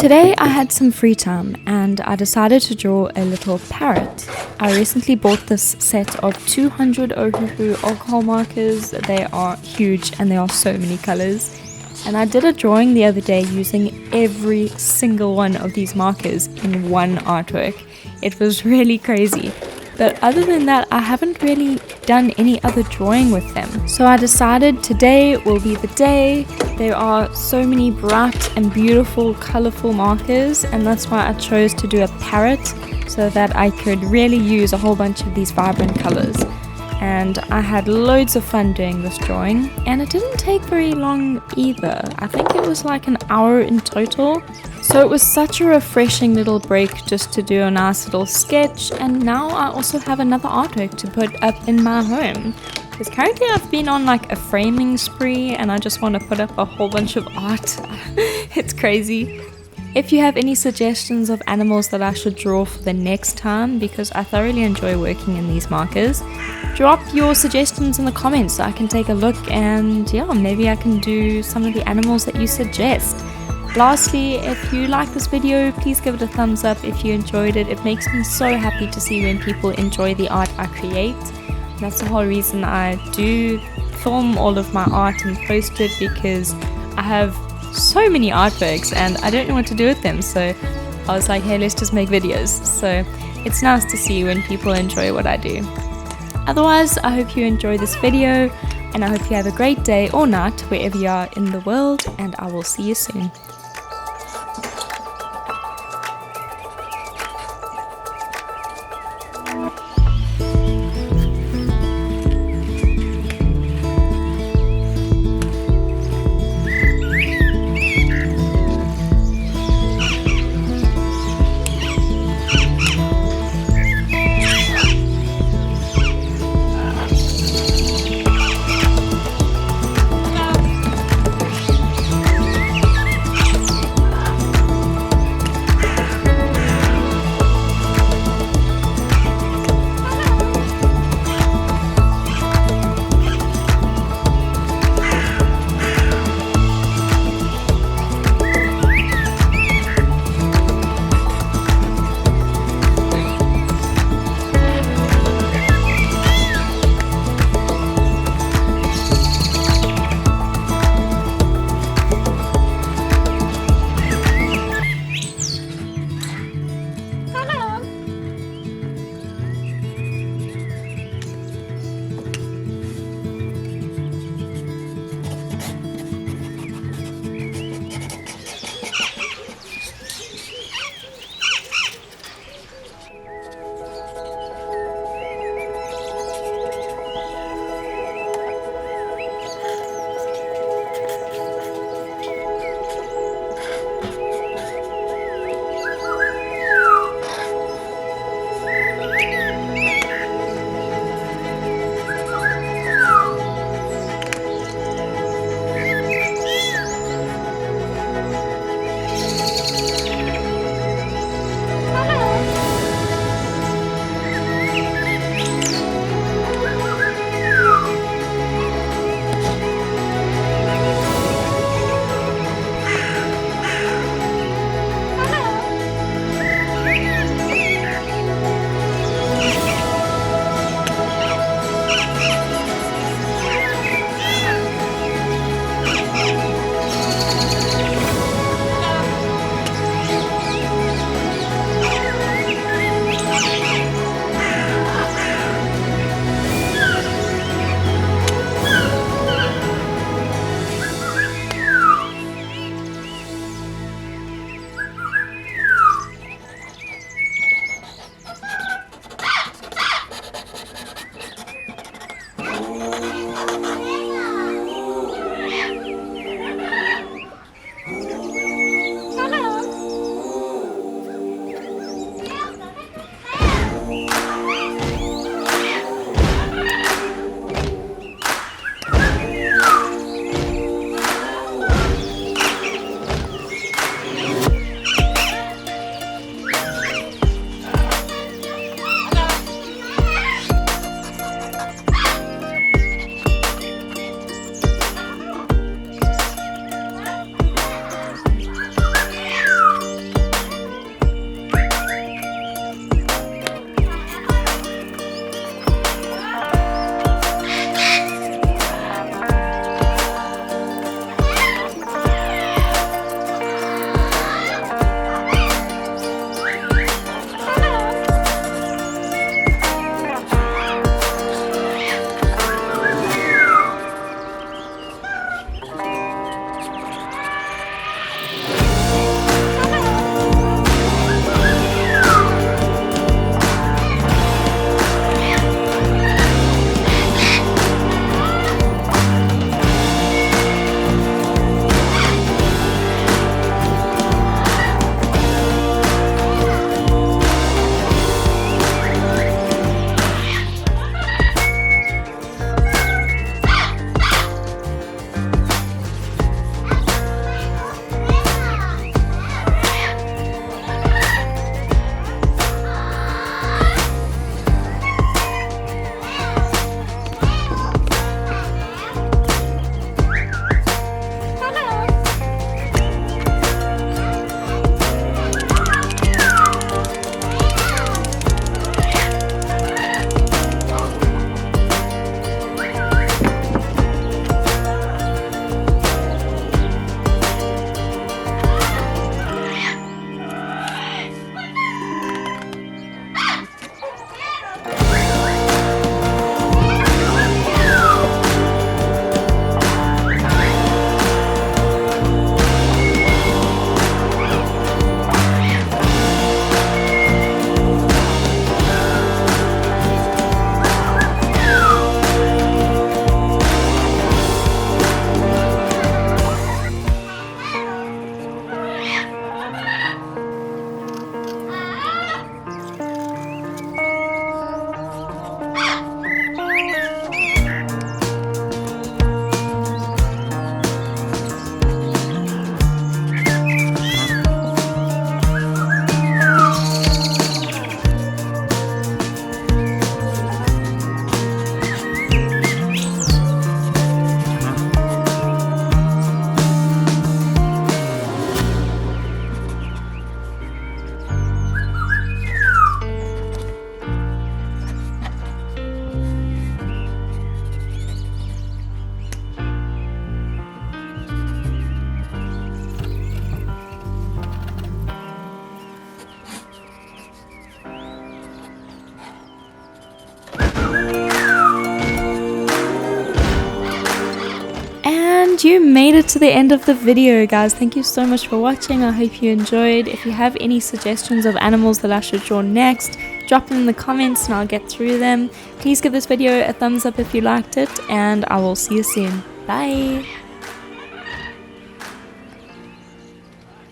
Today I had some free time and I decided to draw a little parrot. I recently bought this set of 200 Ohuhu alcohol markers. They are huge and there are so many colors. And I did a drawing the other day using every single one of these markers in one artwork. It was really crazy. But other than that, I haven't really done any other drawing with them. So I decided today will be the day. There are so many bright and beautiful, colorful markers, and that's why I chose to do a parrot so that I could really use a whole bunch of these vibrant colors. And I had loads of fun doing this drawing, and it didn't take very long either. I think it was like an hour in total. So it was such a refreshing little break just to do a nice little sketch, and now I also have another artwork to put up in my home. Because currently I've been on like a framing spree and I just want to put up a whole bunch of art. It's crazy. If you have any suggestions of animals that I should draw for the next time, because I thoroughly enjoy working in these markers, drop your suggestions in the comments so I can take a look, and yeah, maybe I can do some of the animals that you suggest. Lastly, if you like this video, please give it a thumbs up if you enjoyed it. It makes me so happy to see when people enjoy the art I create. That's the whole reason I do film all of my art and post it, because I have so many artworks and I don't know what to do with them, so I was like, hey, let's just make videos. So it's nice to see when people enjoy what I do. Otherwise, I hope you enjoy this video and I hope you have a great day or night wherever you are in the world, and I will see you soon. you made it to the end of the video, guys. Thank you so much for watching. I hope you enjoyed. If you have any suggestions of animals that I should draw next, drop them in the comments and I'll get through them. Please give this video a thumbs up if you liked it, and I will see you soon. Bye!